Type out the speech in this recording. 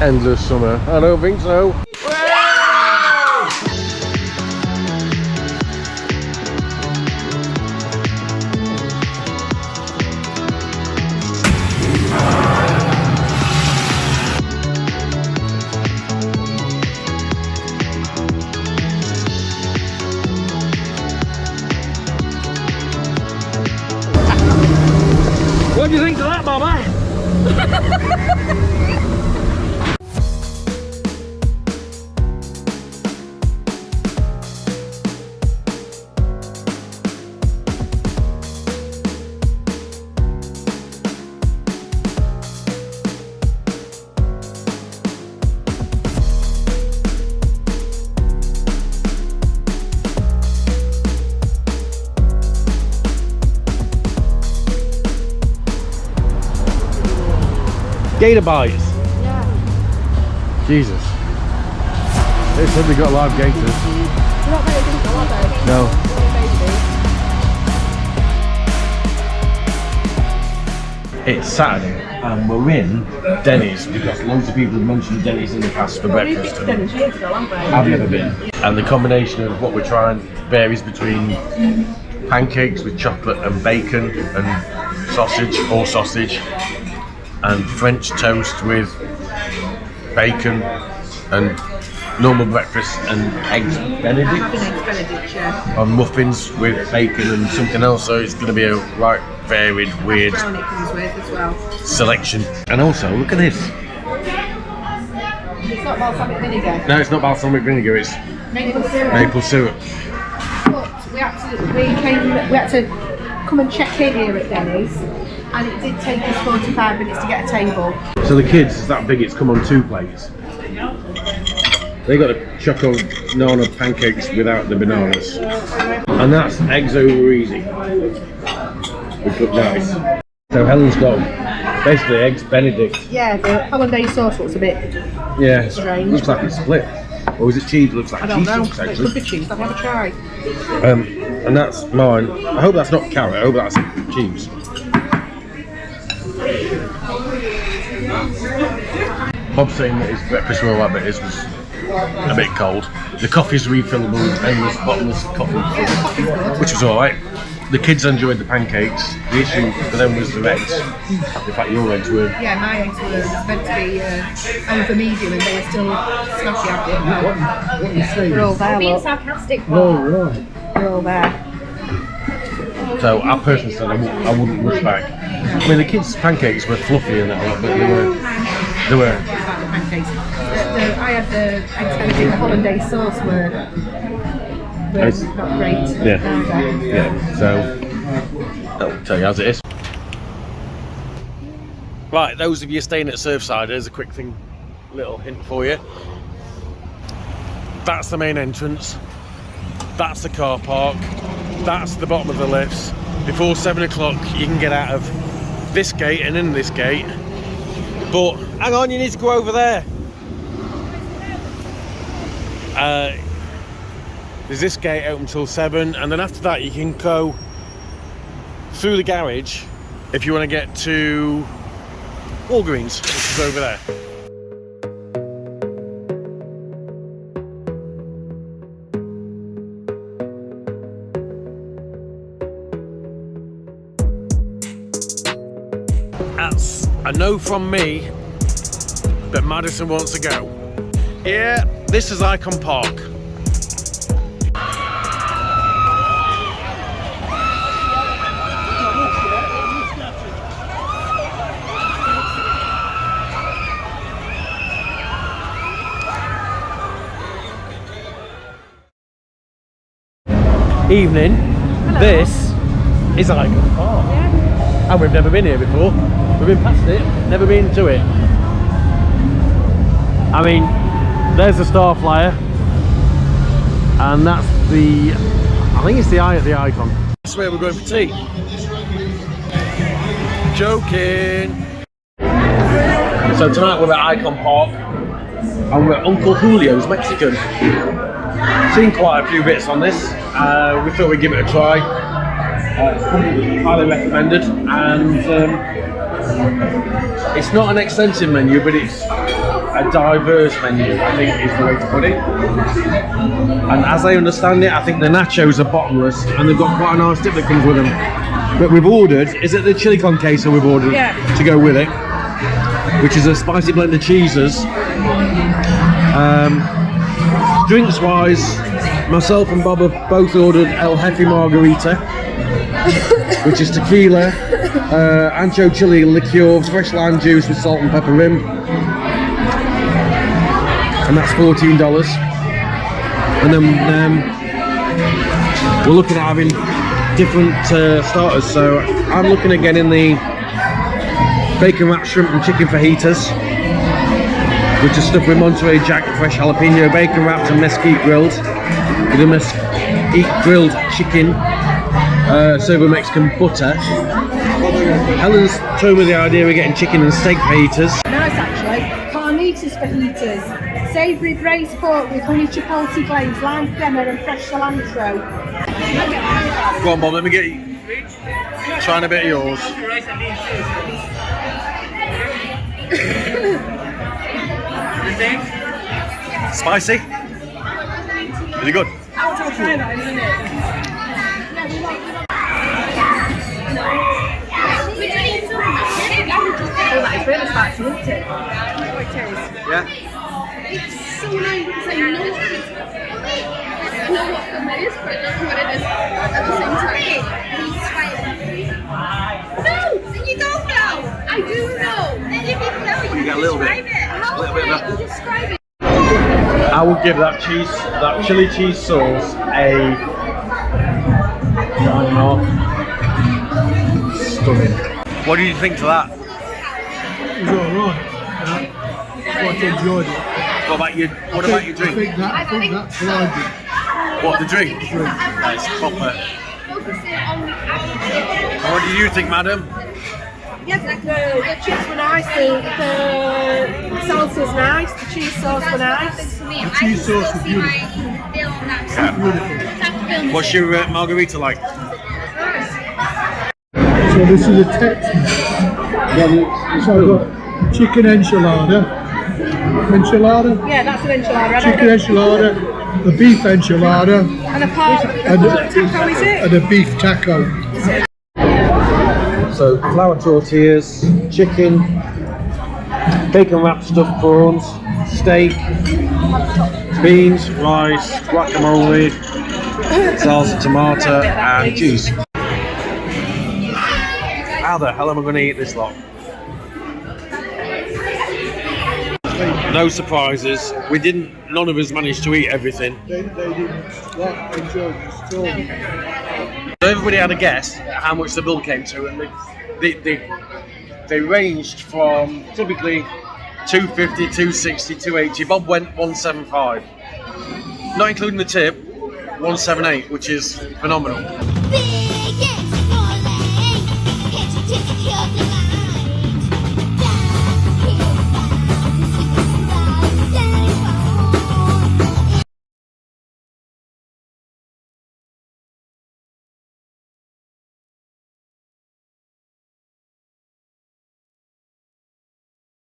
endless summer. I don't think so. What do you think of that, Mama? Gator bites? Yeah. Jesus. They said they got live gators. They're not very big, are they? No. It's Saturday and we're in Denny's because loads of people have mentioned Denny's in the past for breakfast. Denny's years ago, haven't they? I've never been. And the combination of what we're trying varies between pancakes with chocolate and bacon and sausage or sausage, and French toast with bacon and normal breakfast and eggs Benedict. Eggs Benedict, yeah. And muffins with bacon and something else, so it's going to be a right varied, weird Brown it comes with as well. selection. And also, look at this. It's not balsamic vinegar. No, it's not balsamic vinegar, it's Maple syrup. maple syrup. But we had to come and check in here at Denny's, and it did take us 45 minutes to get a table. So the kids, it's that big, it's come on 2 plates. They got a choco nana pancakes without the bananas. And that's eggs over easy. Which look nice. So Helen's got basically eggs Benedict. Yeah, the hollandaise sauce looks a bit strange. Looks like it's split. Or is it cheese? Looks like I don't cheese know. sticks, It actually. could be cheese. I've never tried. And that's mine. I hope that's not carrot. I hope that's cheese. Bob's saying that his breakfast roll rabbit was a bit cold. The coffee's refillable, endless bottomless coffee, which was alright. The kids enjoyed the pancakes. The issue for them was the eggs. In fact, your eggs were... Yeah, my eggs were meant to be over medium and they were still snotty after. What you say? They're all there, Being look. sarcastic. Oh, right. They're all there. So I personally said I wouldn't rush back. I mean, the kids' pancakes were fluffy and that, but they were. Pancakes. I had the eggs Benedict, the hollandaise sauce were not great. Yeah. Yeah. So I'll tell you as it is. Right, those of you staying at Surfside, there's a quick little hint for you. That's the main entrance. That's the car park. That's the bottom of the lifts. Before 7 o'clock you can get out of this gate and in this gate. But hang on, you need to go over there. There's this gate open till 7, and then after that you can go through the garage if you want to get to Walgreens, which is over there. That's a no from me, but Madison wants to go. Yeah, this is Icon Park. Evening. Hello. This is Icon Park. Yeah. And we've never been here before. We've been past it, never been to it. I mean, there's the Star Flyer, and that's the, I think it's the eye at the Icon. That's where we're going for tea. Joking. So tonight we're at Icon Park, and we're at Uncle Julio's Mexican. Seen quite a few bits on this. We thought we'd give it a try. Highly recommended, and it's not an extensive menu, but it's a diverse menu, I think is the way to put it. And as I understand it, I think the nachos are bottomless and they've got quite a nice dip that comes with them. But we've ordered, is it the chili con queso we've ordered to go with it? Which is a spicy blend of cheeses. Drinks wise, myself and Bob have both ordered El Jefe Margarita, which is tequila, ancho chili liqueur, fresh lime juice with salt and pepper rim, and that's $14. And then we're looking at having different starters. So I'm looking at getting the bacon wrapped shrimp and chicken fajitas, which is stuffed with Monterey Jack, fresh jalapeno, bacon wrapped and mesquite grilled, with a mesquite grilled chicken served with Mexican butter. Helen's told me the idea of getting chicken and steak fajitas. Nice actually. Carnitas fajitas. Savoury braised pork with honey chipotle glaze, lime crema and fresh cilantro. Go on Bob, let me get you. Trying a bit of yours. Spicy? Really good? I'll try that in a minute. Oh, that is really spicy, isn't it? Oh, it is. Yeah. It's so nice because I know what film it is, but I don't know what it is at the same time. He's smiling. No, you don't know. I do know. And if you know, you get a little bit. describe it. How A little bit of can you describe it? I would give that chili cheese sauce a 9.5. Stunning. What do you think to that? It was alright. Quite enjoyed it. What about your drink? I think that fried it. What, the drink? That's proper. What do you think, madam? Yeah, the chips were nice, the salsa was nice, the cheese sauce was nice. For me, The cheese sauce was beautiful. bill on that. Beautiful. What's your margarita like? So this is a Tex-Mex. So I've got chicken enchilada. Yeah, that's an enchilada. Chicken enchilada, a beef enchilada, And a part taco, is it? and a beef taco. So flour tortillas, chicken, bacon wrapped stuffed prawns, steak, beans, rice, guacamole, salsa tomato and cheese. How the hell am I going to eat this lot? No surprises. None of us managed to eat everything. They didn't enjoy the story. So everybody had a guess at how much the bill came to, and they ranged from typically $250, $260, $280. Bob went $175, not including the tip. $178, which is phenomenal. Biggest falling, can't you take the line?